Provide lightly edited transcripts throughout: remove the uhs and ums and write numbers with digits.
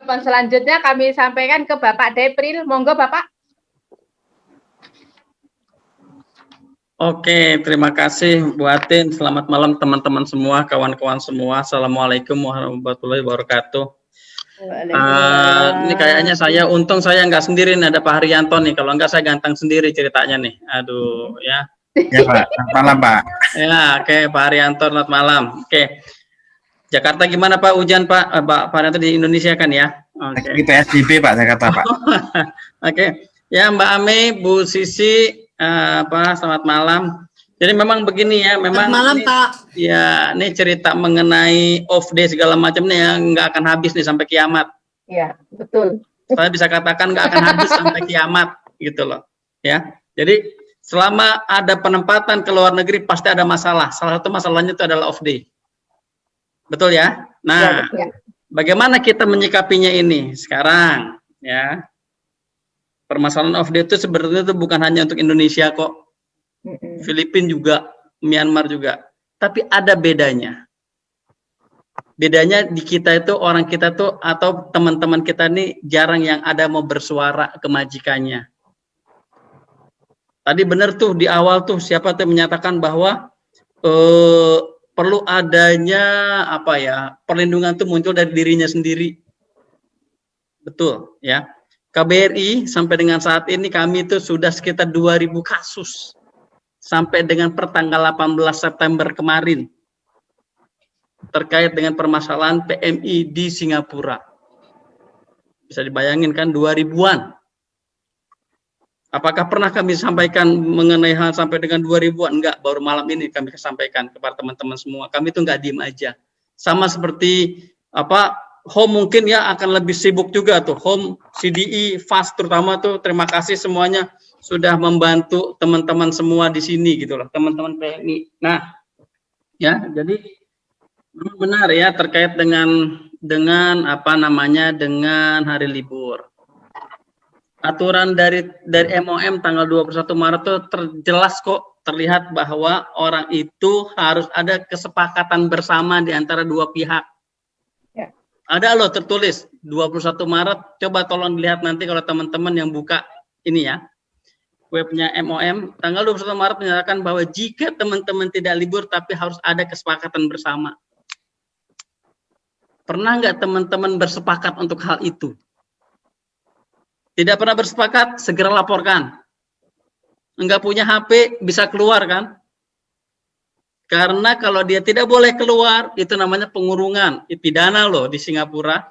telepon selanjutnya kami sampaikan ke Bapak Depril. Monggo Bapak. Oke, terima kasih Bu Atin. Selamat malam teman-teman semua, kawan-kawan semua. Assalamualaikum warahmatullahi wabarakatuh. Ini kayaknya untung saya nggak sendiri nih, ada Pak Haryanto nih. Kalau nggak saya ganteng sendiri ceritanya nih. Aduh, ya. Ya Pak, selamat malam Pak. Ya, oke Pak Haryanto, selamat malam. Oke. Jakarta gimana Pak hujan Pak? Pak Haryanto di Indonesia kan ya? Oke. Kita PSBB Pak Jakarta Pak. Oke. Ya Mbak Ame, Bu Sisi, selamat malam. Jadi memang begini ya, memang malam, ini, Pak. Ya, ini cerita mengenai off day segala macam nih yang nggak akan habis nih sampai kiamat. Iya, betul. Saya bisa katakan nggak akan habis sampai kiamat, gitu loh. Ya, jadi selama ada penempatan ke luar negeri pasti ada masalah. Salah satu masalahnya itu adalah off day. Betul ya? Nah, ya. Bagaimana kita menyikapinya ini sekarang? Ya, permasalahan off day itu sebenarnya itu bukan hanya untuk Indonesia kok. Filipina juga, Myanmar juga, tapi ada bedanya. Bedanya di kita itu, orang kita tuh atau teman-teman kita nih jarang yang ada mau bersuara ke majikannya. Tadi benar tuh di awal tuh siapa tuh menyatakan bahwa perlu adanya perlindungan tuh muncul dari dirinya sendiri. Betul ya. KBRI sampai dengan saat ini kami itu sudah sekitar 2.000 kasus. Sampai dengan pertanggal 18 September kemarin terkait dengan permasalahan PMI di Singapura. Bisa dibayangin kan 2000-an. Apakah pernah kami sampaikan mengenai hal sampai dengan 2000-an? Enggak, baru malam ini kami sampaikan kepada teman-teman semua. Kami itu enggak diem aja. Sama seperti Home mungkin ya akan lebih sibuk juga tuh. Home, CDI, FAST terutama tuh terima kasih semuanya sudah membantu teman-teman semua di sini gitu loh, teman-teman PMI. Nah, ya, jadi benar ya terkait dengan dengan hari libur. Aturan dari MOM tanggal 21 Maret itu terjelas kok, terlihat bahwa orang itu harus ada kesepakatan bersama di antara dua pihak. Ya. Ada loh tertulis 21 Maret, coba tolong dilihat nanti kalau teman-teman yang buka ini ya. Webnya MOM tanggal 21 Maret menyatakan bahwa jika teman-teman tidak libur tapi harus ada kesepakatan bersama. Pernah nggak teman-teman bersepakat untuk hal itu? Tidak pernah bersepakat, segera laporkan. Enggak punya HP, bisa keluar kan? Karena kalau dia tidak boleh keluar, itu namanya pengurungan, pidana loh di Singapura.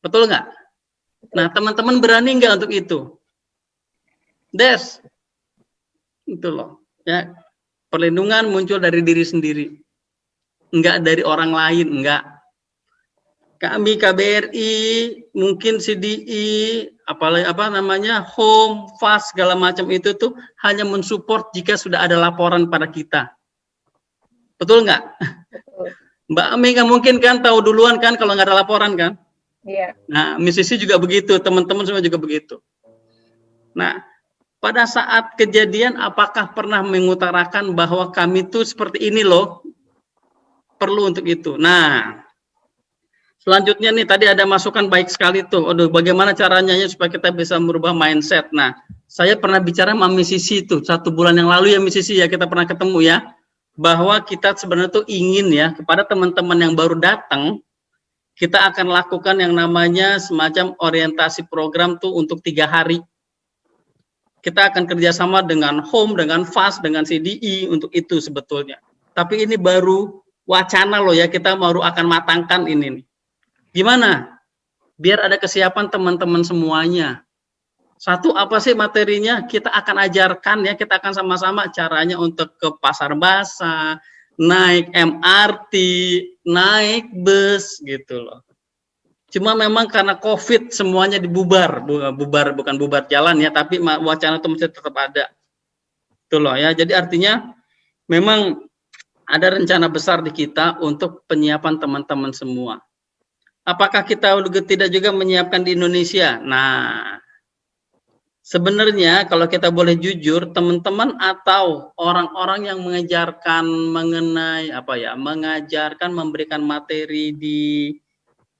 Betul nggak? Nah, teman-teman berani nggak untuk itu? Itu loh ya, perlindungan muncul dari diri sendiri, enggak dari orang lain, enggak. Kami KBRI, mungkin CDI, Home, FAST segala macam itu tuh hanya mensupport jika sudah ada laporan pada kita. Betul nggak? Mbak Ami nggak mungkin kan tahu duluan kan kalau nggak ada laporan kan? Iya. Nah, Misisi juga begitu, teman-teman semua juga begitu. Nah, pada saat kejadian, apakah pernah mengutarakan bahwa kami tuh seperti ini loh, perlu untuk itu. Nah, selanjutnya nih tadi ada masukan baik sekali tuh. Aduh, bagaimana caranya ya supaya kita bisa merubah mindset. Nah, saya pernah bicara sama Miss Sisi tuh 1 bulan yang lalu ya Miss Sisi ya, kita pernah ketemu ya, bahwa kita sebenarnya tuh ingin ya kepada teman-teman yang baru datang, kita akan lakukan yang namanya semacam orientasi program tuh untuk 3 hari. Kita akan kerjasama dengan Home, dengan FAST, dengan CDI untuk itu sebetulnya. Tapi ini baru wacana loh ya, kita baru akan matangkan ini nih. Gimana? Biar ada kesiapan teman-teman semuanya. Satu, apa sih materinya? Kita akan ajarkan ya, kita akan sama-sama caranya untuk ke pasar basah, naik MRT, naik bus gitu loh. Cuma memang karena COVID semuanya dibubar, bukan bubar jalan ya, tapi wacana itu masih tetap ada. Itu loh ya. Jadi artinya memang ada rencana besar di kita untuk penyiapan teman-teman semua. Apakah kita tidak juga menyiapkan di Indonesia? Nah, sebenarnya kalau kita boleh jujur, teman-teman atau orang-orang yang mengajarkan mengenai mengajarkan memberikan materi di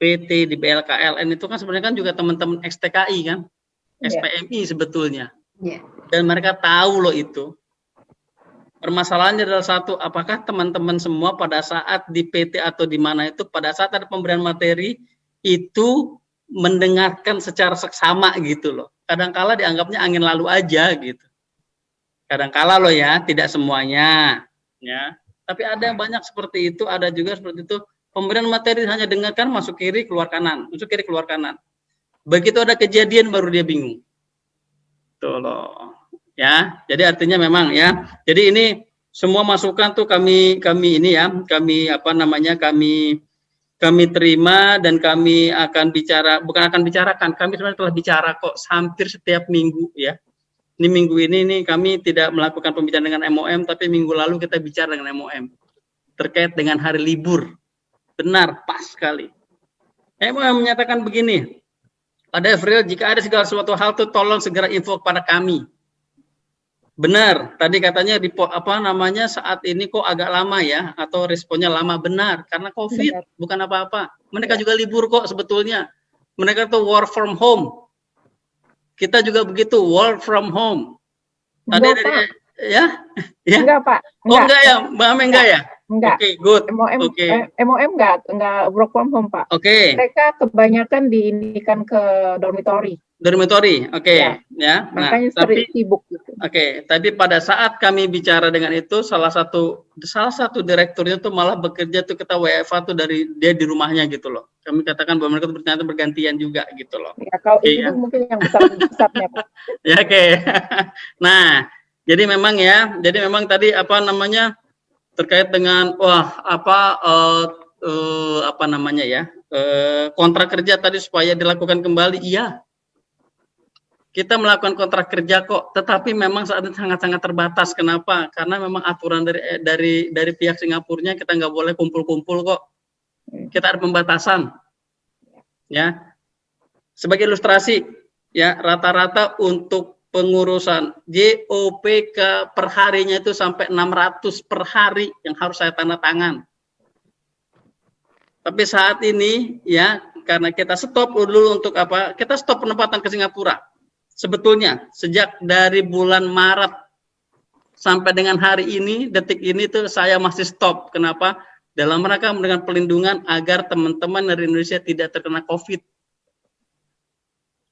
PT, di BLKLN itu kan sebenarnya kan juga teman-teman XTKI kan, Iya. SPMI sebetulnya. Iya. Dan mereka tahu loh itu. Permasalahannya adalah satu, apakah teman-teman semua pada saat di PT atau di mana itu, pada saat ada pemberian materi, itu mendengarkan secara seksama gitu loh. Kadangkala dianggapnya angin lalu aja gitu. Kadangkala loh ya, tidak semuanya. Ya. Tapi ada yang banyak seperti itu, ada juga seperti itu. Pemberian materi hanya dengarkan, masuk kiri, keluar kanan. Masuk kiri, keluar kanan. Begitu ada kejadian, baru dia bingung. Tuh loh. Ya, jadi artinya memang ya. Jadi ini semua masukan tuh kami ini ya, kami terima dan kami akan bicara, bukan akan bicarakan, kami sebenarnya telah bicara kok hampir setiap minggu ya. Ini minggu ini kami tidak melakukan pembicaraan dengan MOM, tapi minggu lalu kita bicara dengan MOM terkait dengan hari libur. Benar, pas sekali. MOM menyatakan begini, pada April jika ada segala sesuatu hal tuh tolong segera info kepada kami. Benar, tadi katanya saat ini kok agak lama ya, atau responnya lama. Benar, karena COVID, bukan apa-apa. Mereka juga libur kok sebetulnya. Mereka tuh work from home. Kita juga begitu, work from home. Tadi ya? Enggak, Pak. Oh enggak ya, Mbak Ame enggak ya? Enggak. Oke, good. MOM enggak work from home, Pak. Oke. Mereka kebanyakan diindikan ke dormitory. Dormitory, oke, ya. Makanya sering sibuk gitu. Oke, tadi pada saat kami bicara dengan itu, salah satu direkturnya tuh malah bekerja tuh kita WFA tuh dari dia di rumahnya gitu loh. Kami katakan bahwa mereka ternyata bergantian juga gitu loh. Ya, kalau itu mungkin yang besarnya, Pak. Ya, oke. Nah, jadi memang tadi terkait dengan kontrak kerja tadi supaya dilakukan kembali, iya. Kita melakukan kontrak kerja kok, tetapi memang saat ini sangat-sangat terbatas. Kenapa? Karena memang aturan dari pihak Singapurnya kita nggak boleh kumpul-kumpul kok. Kita ada pembatasan. Ya. Sebagai ilustrasi, ya rata-rata untuk pengurusan JOPK per harinya itu sampai 600 per hari yang harus saya tanda tangan. Tapi saat ini ya karena kita stop dulu untuk apa? Kita stop penempatan ke Singapura. Sebetulnya sejak dari bulan Maret sampai dengan hari ini, detik ini tuh saya masih stop. Kenapa? Dalam rangka memberikan pelindungan agar teman-teman dari Indonesia tidak terkena COVID.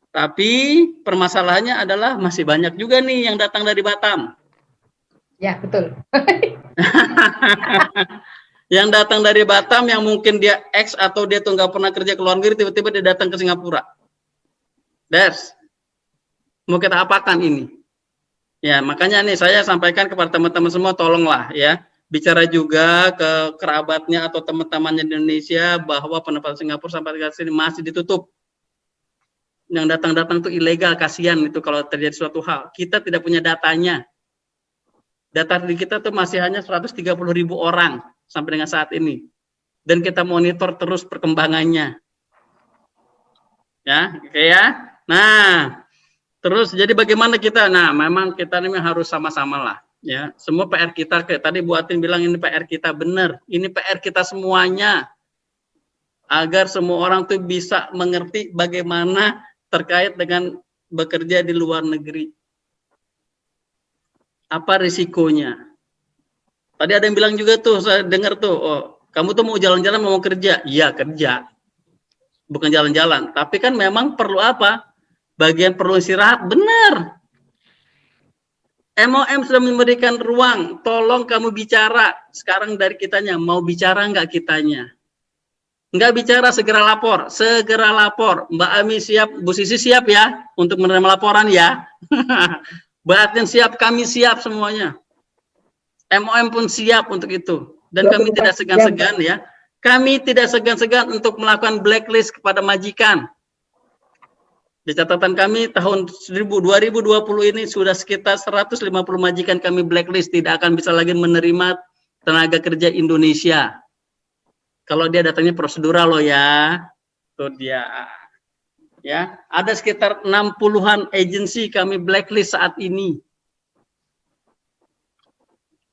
Tapi permasalahannya adalah masih banyak juga nih yang datang dari Batam. Ya, betul. Yang datang dari Batam yang mungkin dia ex atau dia tuh nggak pernah kerja ke luar negeri, tiba-tiba dia datang ke Singapura. Mau kita apakan ini? Ya, makanya nih saya sampaikan kepada teman-teman semua, tolonglah ya, bicara juga ke kerabatnya atau teman-temannya di Indonesia bahwa penempatan Singapura sampai sini masih ditutup. Yang datang-datang itu ilegal, kasihan itu kalau terjadi suatu hal. Kita tidak punya datanya. Data di kita tuh masih hanya 130.000 orang sampai dengan saat ini. Dan kita monitor terus perkembangannya. Ya, oke ya. Nah, terus jadi bagaimana kita? Nah, memang kita ini harus sama-sama lah, ya. Semua PR kita, kayak tadi Bu Atin bilang ini PR kita, benar. Ini PR kita semuanya. Agar semua orang tuh bisa mengerti bagaimana terkait dengan bekerja di luar negeri. Apa risikonya? Tadi ada yang bilang juga tuh, saya dengar tuh, oh, kamu tuh mau jalan-jalan mau kerja? Iya, kerja. Bukan jalan-jalan, tapi kan memang perlu apa? Bagian perlu istirahat, benar. MOM sudah memberikan ruang, tolong kamu bicara. Sekarang dari kitanya, mau bicara nggak kitanya? Nggak bicara, segera lapor. Segera lapor. Mbak Ami siap, Bu Sisi siap ya, untuk menerima laporan ya. Mbak Atin siap, kami siap semuanya. MOM pun siap untuk itu. Dan kami tidak segan-segan ya. Kami tidak segan-segan untuk melakukan blacklist kepada majikan. Di catatan kami tahun 2020 ini sudah sekitar 150 majikan kami blacklist, tidak akan bisa lagi menerima tenaga kerja Indonesia. Kalau dia datangnya prosedural loh ya. Tuh dia. Ya, ada sekitar 60-an agensi kami blacklist saat ini.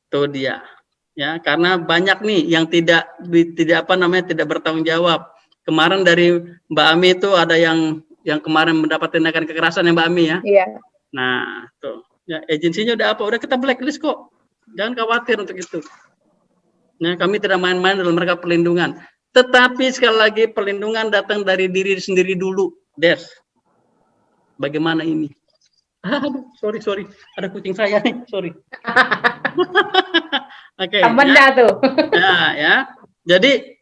Tuh dia. Ya, karena banyak nih yang tidak bertanggung jawab. Kemarin dari Mbak Ami itu ada yang kemarin mendapat tindakan kekerasan ya Mbak Ami ya. Iya. Nah, tuh. Ya, agensinya udah apa? Udah kita blacklist kok. Jangan khawatir untuk itu. Nah, kami tidak main-main dalam rangka perlindungan. Tetapi sekali lagi perlindungan datang dari diri sendiri dulu, Des. Bagaimana ini? Aduh, sorry. Ada kucing saya nih, sorry. Oke. Temennya tuh. Ya. Jadi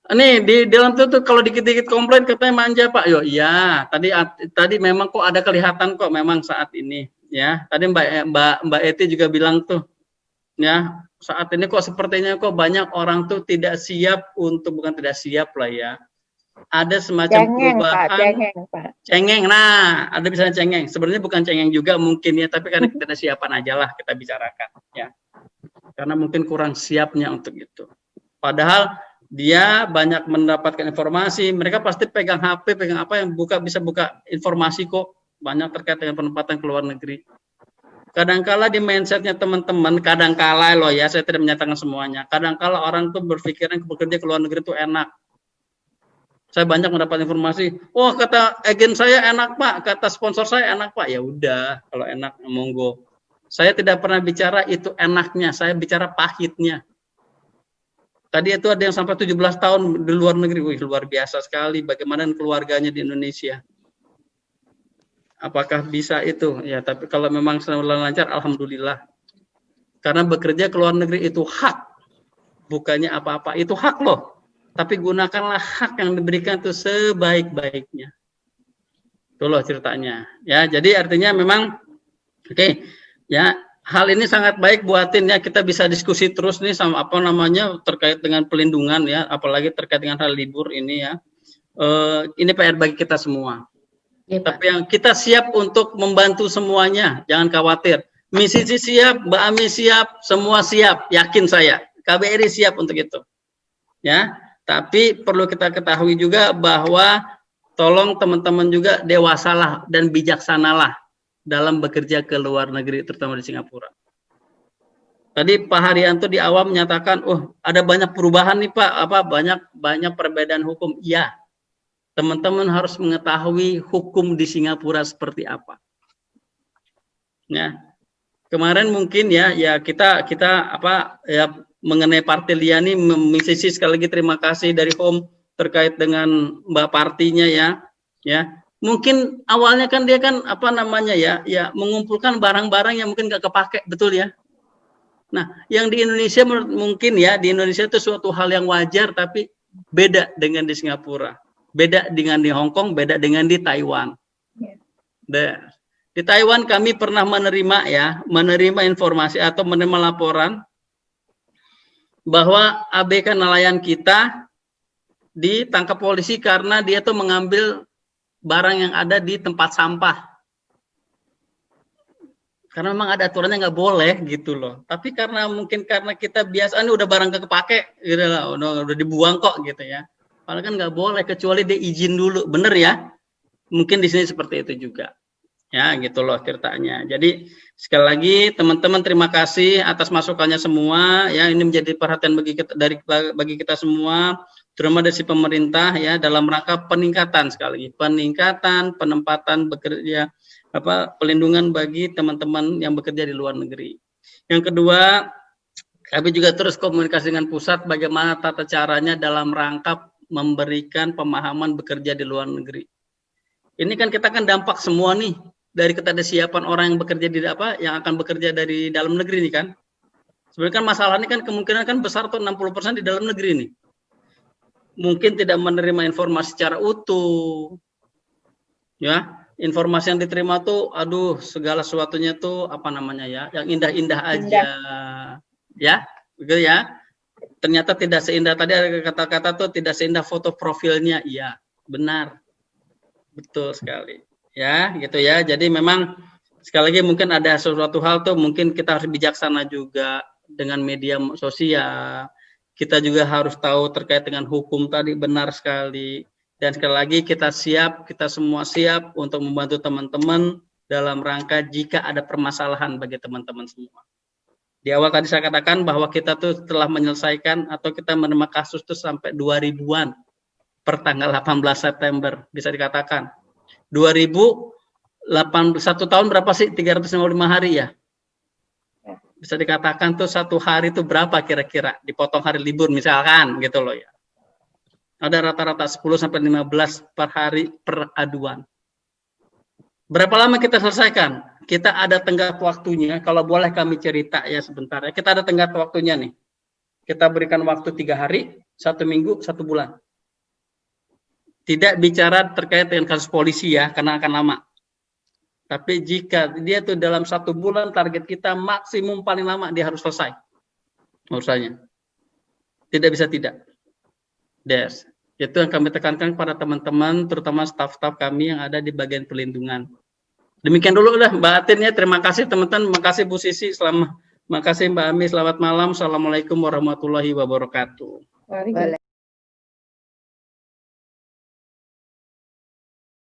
ini di dalam itu kalau dikit-dikit komplain katanya manja Pak. Yo iya, tadi memang kok ada kelihatan kok memang saat ini ya. Tadi Mbak Eti juga bilang tuh ya, saat ini kok sepertinya kok banyak orang tuh tidak siap untuk, bukan tidak siap lah ya. Ada semacam perubahan. Pak. Cengeng. Nah, ada misalnya cengeng. Sebenarnya bukan cengeng juga mungkin ya, tapi karena kita ada siapan aja lah kita bicarakan ya. Karena mungkin kurang siapnya untuk itu. Padahal dia banyak mendapatkan informasi, mereka pasti pegang HP, pegang apa yang bisa buka informasi kok, banyak terkait dengan penempatan ke luar negeri. Kadangkala di mindsetnya teman-teman, kadangkala loh ya, saya tidak menyatakan semuanya, kadangkala orang tuh berpikiran bekerja ke luar negeri itu enak. Saya banyak mendapat informasi, oh kata agen saya enak Pak, kata sponsor saya enak Pak, ya udah, kalau enak monggo. Saya tidak pernah bicara itu enaknya, saya bicara pahitnya. Tadi itu ada yang sampai 17 tahun di luar negeri. Wih, luar biasa sekali. Bagaimana keluarganya di Indonesia? Apakah bisa itu? Ya, tapi kalau memang sedang lancar, alhamdulillah. Karena bekerja ke luar negeri itu hak. Bukannya apa-apa. Itu hak loh. Tapi gunakanlah hak yang diberikan itu sebaik-baiknya. Itu loh ceritanya. Ya, jadi artinya memang oke. Ya, hal ini sangat baik buatin ya, kita bisa diskusi terus nih sama apa namanya terkait dengan pelindungan ya, apalagi terkait dengan hal libur ini ya. Ini PR bagi kita semua. Ya, tapi yang kita siap untuk membantu semuanya, jangan khawatir. Misi siap, Mbak Ami siap, semua siap, yakin saya. KBRI siap untuk itu. Ya, tapi perlu kita ketahui juga bahwa tolong teman-teman juga dewasalah dan bijaksanalah dalam bekerja ke luar negeri, terutama di Singapura. Tadi Pak Haryanto di awal menyatakan, oh ada banyak perubahan nih Pak, banyak perbedaan hukum. Iya, teman-teman harus mengetahui hukum di Singapura seperti apa. Ya, kemarin mungkin ya kita mengenai Partai Liani, Sisi sekali lagi terima kasih dari Home terkait dengan Mbak Partinya ya. Mungkin awalnya kan dia kan mengumpulkan barang-barang yang mungkin nggak kepake, betul ya. Nah, yang di Indonesia mungkin ya, di Indonesia itu suatu hal yang wajar, tapi beda dengan di Singapura, beda dengan di Hong Kong, beda dengan di Taiwan. Di Taiwan kami pernah menerima informasi atau menerima laporan bahwa ABK nelayan kita ditangkap polisi karena dia tuh mengambil barang yang ada di tempat sampah. Karena memang ada aturannya nggak boleh gitu loh. Tapi karena kita biasa ini udah barang kepake, gitu lah, udah dibuang kok gitu ya. Padahal kan nggak boleh kecuali dia izin dulu, bener ya? Mungkin di sini seperti itu juga. Ya gitu loh ceritanya. Jadi sekali lagi teman-teman terima kasih atas masukannya semua. Ya ini menjadi perhatian bagi kita semua. Terutama dari pemerintah ya dalam rangka peningkatan sekali lagi peningkatan penempatan bekerja pelindungan bagi teman-teman yang bekerja di luar negeri. Yang kedua, kami juga terus komunikasi dengan pusat bagaimana tata caranya dalam rangka memberikan pemahaman bekerja di luar negeri. Ini kan kita kan dampak semua nih dari ketidaksiapan orang yang bekerja yang akan bekerja dari dalam negeri nih kan. Sebenarnya kan masalah ini kan kemungkinan kan besar tuh 60% di dalam negeri nih. Mungkin tidak menerima informasi secara utuh, ya informasi yang diterima tuh, aduh segala sesuatunya tuh yang indah-indah aja, ya, begitu ya. Ternyata tidak seindah tadi ada kata-kata tuh tidak seindah foto profilnya, iya, benar, betul sekali, ya, gitu ya. Jadi memang sekali lagi mungkin ada sesuatu hal tuh mungkin kita harus bijaksana juga dengan media sosial. Kita juga harus tahu terkait dengan hukum tadi benar sekali. Dan sekali lagi kita semua siap untuk membantu teman-teman dalam rangka jika ada permasalahan bagi teman-teman semua. Di awal tadi saya katakan bahwa kita tuh telah menyelesaikan atau kita menerima kasus tuh sampai 2000-an. per tanggal 18 September, bisa dikatakan. 1 tahun berapa sih? 355 hari ya? Bisa dikatakan tuh 1 hari itu berapa kira-kira? Dipotong hari libur misalkan gitu loh ya. Ada rata-rata 10-15 per hari per aduan. Berapa lama kita selesaikan? Kita ada tenggat waktunya. Kalau boleh kami cerita ya sebentar ya. Kita ada tenggat waktunya nih. Kita berikan waktu 3 hari, 1 minggu, 1 bulan. Tidak bicara terkait dengan kasus polisi ya, karena akan lama. Tapi jika dia tuh dalam 1 bulan, target kita maksimum paling lama dia harus selesai urusannya. Tidak bisa tidak. Des. Itu yang kami tekankan kepada teman-teman, terutama staf-staf kami yang ada di bagian perlindungan. Demikian dulu udah Mbak Atin ya. Terima kasih teman-teman. Terima kasih Bu Sisi. Terima kasih Mbak Ami. Selamat malam. Assalamualaikum warahmatullahi wabarakatuh. Waalaikumsalam.